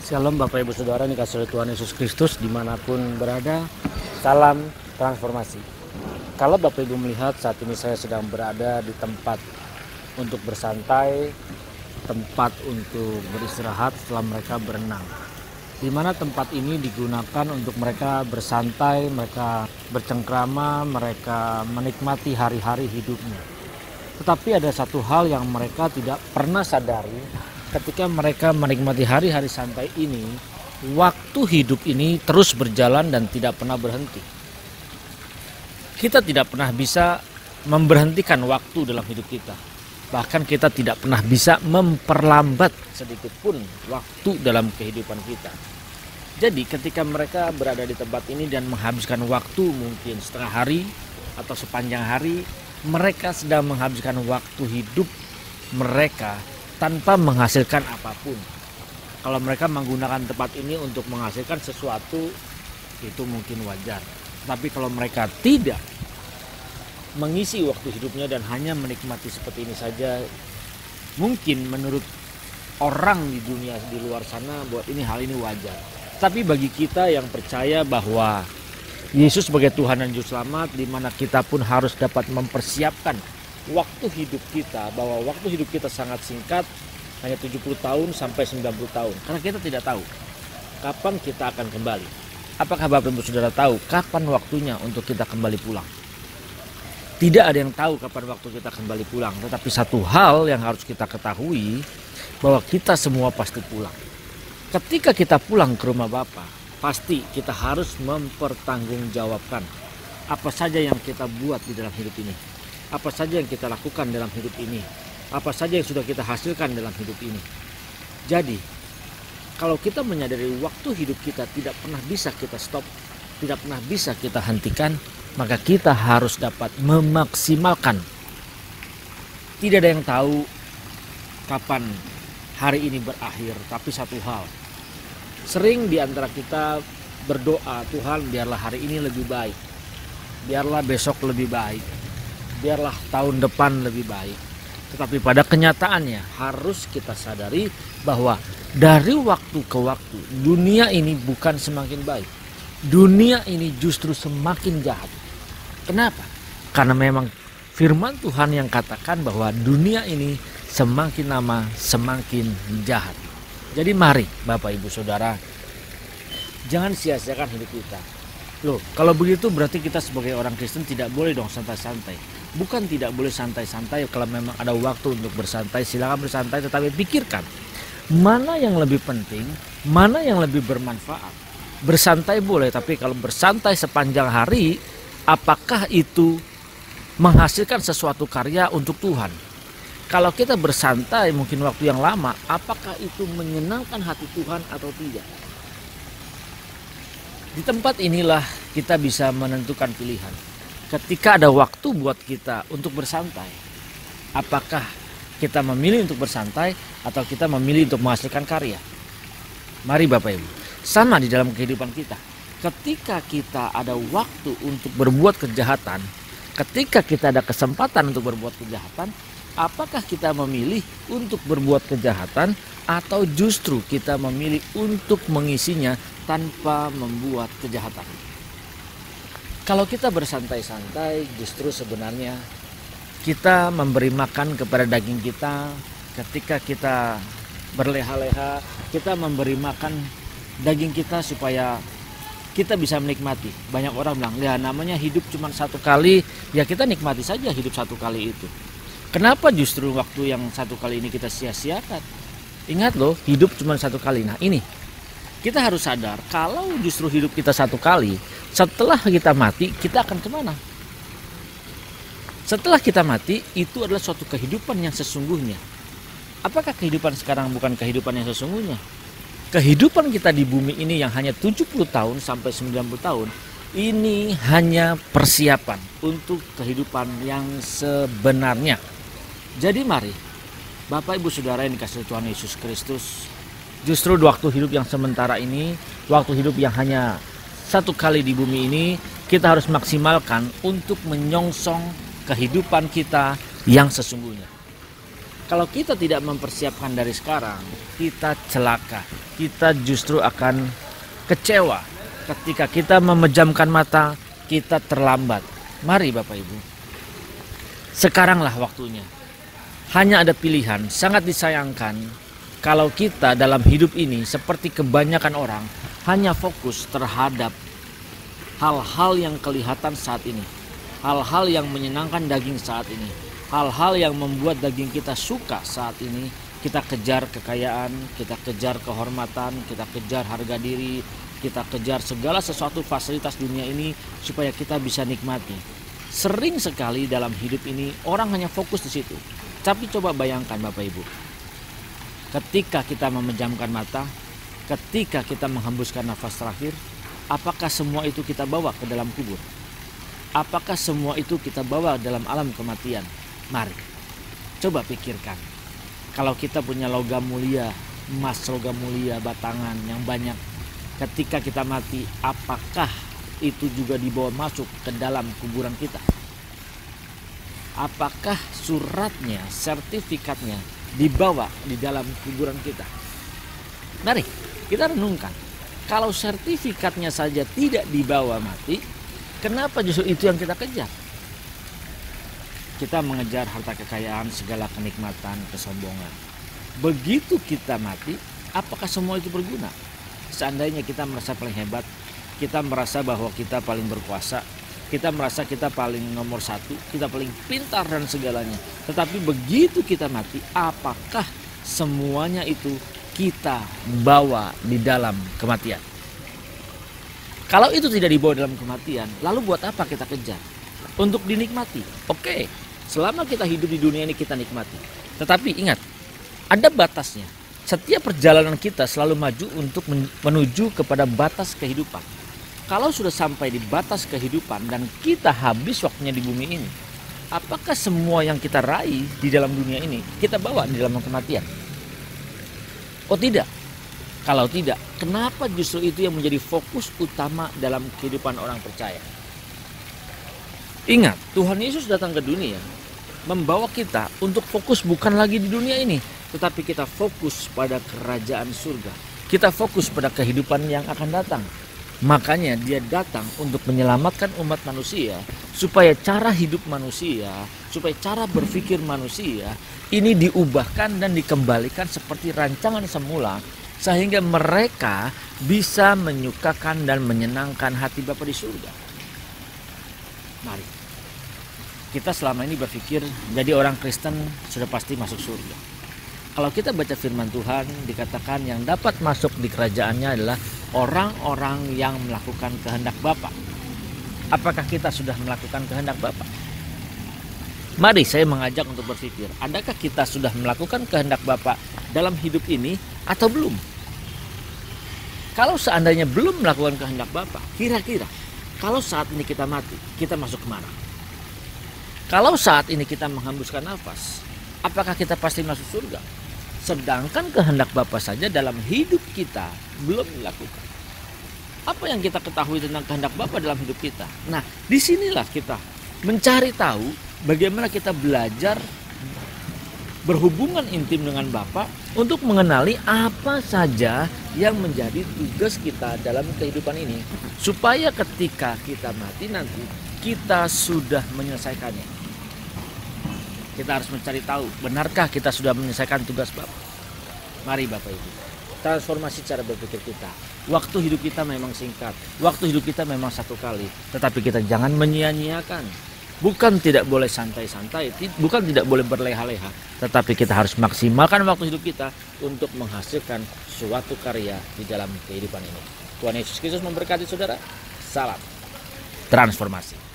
Shalom Bapak Ibu Saudara, yang dikasihi oleh Tuhan Yesus Kristus dimanapun berada. Salam transformasi. Kalau Bapak Ibu melihat saat ini saya sedang berada di tempat untuk bersantai, tempat untuk beristirahat setelah mereka berenang. Di mana tempat ini digunakan untuk mereka bersantai, mereka bercengkrama, mereka menikmati hari-hari hidupnya. Tetapi ada satu hal yang mereka tidak pernah sadari. Ketika mereka menikmati hari-hari santai ini, waktu hidup ini terus berjalan dan tidak pernah berhenti. Kita tidak pernah bisa memberhentikan waktu dalam hidup kita. Bahkan kita tidak pernah bisa memperlambat sedikit pun waktu dalam kehidupan kita. Jadi ketika mereka berada di tempat ini dan menghabiskan waktu mungkin setengah hari atau sepanjang hari, mereka sedang menghabiskan waktu hidup mereka tanpa menghasilkan apapun. Kalau mereka menggunakan tempat ini untuk menghasilkan sesuatu, itu mungkin wajar. Tapi kalau mereka tidak mengisi waktu hidupnya dan hanya menikmati seperti ini saja, mungkin menurut orang di dunia di luar sana buat hal ini wajar. Tapi bagi kita yang percaya bahwa Yesus sebagai Tuhan dan Juru Selamat, di mana kita pun harus dapat mempersiapkan waktu hidup kita, bahwa waktu hidup kita sangat singkat, hanya 70 tahun sampai 90 tahun. Karena kita tidak tahu kapan kita akan kembali. Apakah Bapak Ibu Saudara tahu kapan waktunya untuk kita kembali pulang? Tidak ada yang tahu kapan waktu kita kembali pulang. Tetapi satu hal yang harus kita ketahui, bahwa kita semua pasti pulang. Ketika kita pulang ke rumah Bapa, pasti kita harus mempertanggungjawabkan apa saja yang kita buat di dalam hidup ini. Apa saja yang kita lakukan dalam hidup ini, apa saja yang sudah kita hasilkan dalam hidup ini. Jadi, kalau kita menyadari waktu hidup kita tidak pernah bisa kita stop, tidak pernah bisa kita hentikan, maka kita harus dapat memaksimalkan. Tidak ada yang tahu kapan hari ini berakhir, tapi satu hal, sering di antara kita berdoa, Tuhan biarlah hari ini lebih baik, biarlah besok lebih baik, biarlah tahun depan lebih baik. Tetapi pada kenyataannya harus kita sadari bahwa dari waktu ke waktu dunia ini bukan semakin baik. Dunia ini justru semakin jahat. Kenapa? Karena memang firman Tuhan yang katakan bahwa dunia ini semakin lama semakin jahat. Jadi mari Bapak Ibu Saudara, jangan sia-siakan hidup kita. Loh, kalau begitu berarti kita sebagai orang Kristen tidak boleh dong santai-santai. Bukan tidak boleh santai-santai, kalau memang ada waktu untuk bersantai, silakan bersantai, tetapi pikirkan mana yang lebih penting, mana yang lebih bermanfaat. Bersantai boleh, tapi kalau bersantai sepanjang hari, apakah itu menghasilkan sesuatu karya untuk Tuhan? Kalau kita bersantai mungkin waktu yang lama, apakah itu menyenangkan hati Tuhan atau tidak? Di tempat inilah kita bisa menentukan pilihan. Ketika ada waktu buat kita untuk bersantai, apakah kita memilih untuk bersantai atau kita memilih untuk menghasilkan karya? Mari Bapak Ibu, sama di dalam kehidupan kita. Ketika kita ada waktu untuk berbuat kejahatan, ketika kita ada kesempatan untuk berbuat kejahatan, apakah kita memilih untuk berbuat kejahatan atau justru kita memilih untuk mengisinya tanpa membuat kejahatan? Kalau kita bersantai-santai, justru sebenarnya kita memberi makan kepada daging kita. Ketika kita berleha-leha, kita memberi makan daging kita supaya kita bisa menikmati. Banyak orang bilang, ya namanya hidup cuma satu kali, ya kita nikmati saja hidup satu kali itu. Kenapa justru waktu yang satu kali ini kita sia-siakan? Ingat loh, hidup cuma satu kali. Nah ini, kita harus sadar kalau justru hidup kita satu kali, setelah kita mati, kita akan kemana? Setelah kita mati, itu adalah suatu kehidupan yang sesungguhnya. Apakah kehidupan sekarang bukan kehidupan yang sesungguhnya? Kehidupan kita di bumi ini yang hanya 70 tahun sampai 90 tahun, ini hanya persiapan untuk kehidupan yang sebenarnya. Jadi mari, Bapak Ibu Saudara yang dikasihi Tuhan Yesus Kristus, justru waktu hidup yang sementara ini, waktu hidup yang hanya satu kali di bumi ini, kita harus maksimalkan untuk menyongsong kehidupan kita yang sesungguhnya. Kalau kita tidak mempersiapkan dari sekarang, kita celaka. Kita justru akan kecewa ketika kita memejamkan mata, kita terlambat. Mari Bapak Ibu, sekaranglah waktunya. Hanya ada pilihan. Sangat disayangkan kalau kita dalam hidup ini seperti kebanyakan orang hanya fokus terhadap hal-hal yang kelihatan saat ini, hal-hal yang menyenangkan daging saat ini, hal-hal yang membuat daging kita suka saat ini. Kita kejar kekayaan, kita kejar kehormatan, kita kejar harga diri, kita kejar segala sesuatu fasilitas dunia ini supaya kita bisa nikmati. Sering sekali dalam hidup ini orang hanya fokus di situ. Tapi coba bayangkan Bapak Ibu, ketika kita memejamkan mata, ketika kita menghembuskan nafas terakhir, apakah semua itu kita bawa ke dalam kubur? Apakah semua itu kita bawa dalam alam kematian? Mari, coba pikirkan. Kalau kita punya logam mulia, emas logam mulia, batangan yang banyak, ketika kita mati, apakah itu juga dibawa masuk ke dalam kuburan kita? Apakah suratnya, sertifikatnya dibawa di dalam kuburan kita? Mari kita renungkan. Kalau sertifikatnya saja tidak dibawa mati, kenapa justru itu yang kita kejar? Kita mengejar harta kekayaan, segala kenikmatan, kesombongan. Begitu kita mati, apakah semua itu berguna? Seandainya kita merasa paling hebat, kita merasa bahwa kita paling berkuasa, kita merasa kita paling nomor satu, kita paling pintar dan segalanya. Tetapi begitu kita mati, apakah semuanya itu kita bawa di dalam kematian? Kalau itu tidak dibawa dalam kematian, lalu buat apa kita kejar? Untuk dinikmati. Oke, selama kita hidup di dunia ini kita nikmati. Tetapi ingat, ada batasnya. Setiap perjalanan kita selalu maju untuk menuju kepada batas kehidupan. Kalau sudah sampai di batas kehidupan dan kita habis waktunya di bumi ini, apakah semua yang kita raih di dalam dunia ini kita bawa di dalam kematian? Oh tidak. Kalau tidak, kenapa justru itu yang menjadi fokus utama dalam kehidupan orang percaya? Ingat, Tuhan Yesus datang ke dunia membawa kita untuk fokus bukan lagi di dunia ini, tetapi kita fokus pada kerajaan surga. Kita fokus pada kehidupan yang akan datang. Makanya dia datang untuk menyelamatkan umat manusia, supaya cara hidup manusia, supaya cara berpikir manusia ini diubahkan dan dikembalikan seperti rancangan semula, sehingga mereka bisa menyukakan dan menyenangkan hati Bapa di surga. Mari, kita selama ini berpikir jadi orang Kristen sudah pasti masuk surga. Kalau kita baca firman Tuhan, dikatakan yang dapat masuk di kerajaannya adalah orang-orang yang melakukan kehendak Bapa. Apakah kita sudah melakukan kehendak Bapa? Mari saya mengajak untuk berpikir, adakah kita sudah melakukan kehendak Bapa dalam hidup ini atau belum? Kalau seandainya belum melakukan kehendak Bapa, kira-kira kalau saat ini kita mati, kita masuk kemana? Kalau saat ini kita menghembuskan nafas, apakah kita pasti masuk surga? Sedangkan kehendak Bapa saja dalam hidup kita belum dilakukan. Apa yang kita ketahui tentang kehendak Bapa dalam hidup kita? Nah, disinilah kita mencari tahu bagaimana kita belajar berhubungan intim dengan Bapa untuk mengenali apa saja yang menjadi tugas kita dalam kehidupan ini, supaya ketika kita mati nanti kita sudah menyelesaikannya. Kita harus mencari tahu, benarkah kita sudah menyelesaikan tugas Bapa? Mari Bapak Ibu, transformasi cara berpikir kita. Waktu hidup kita memang singkat, waktu hidup kita memang satu kali, tetapi kita jangan menyia-nyiakan. Bukan tidak boleh santai-santai, bukan tidak boleh berleha-leha, tetapi kita harus maksimalkan waktu hidup kita untuk menghasilkan suatu karya di dalam kehidupan ini. Tuhan Yesus Kristus memberkati saudara. Salam transformasi.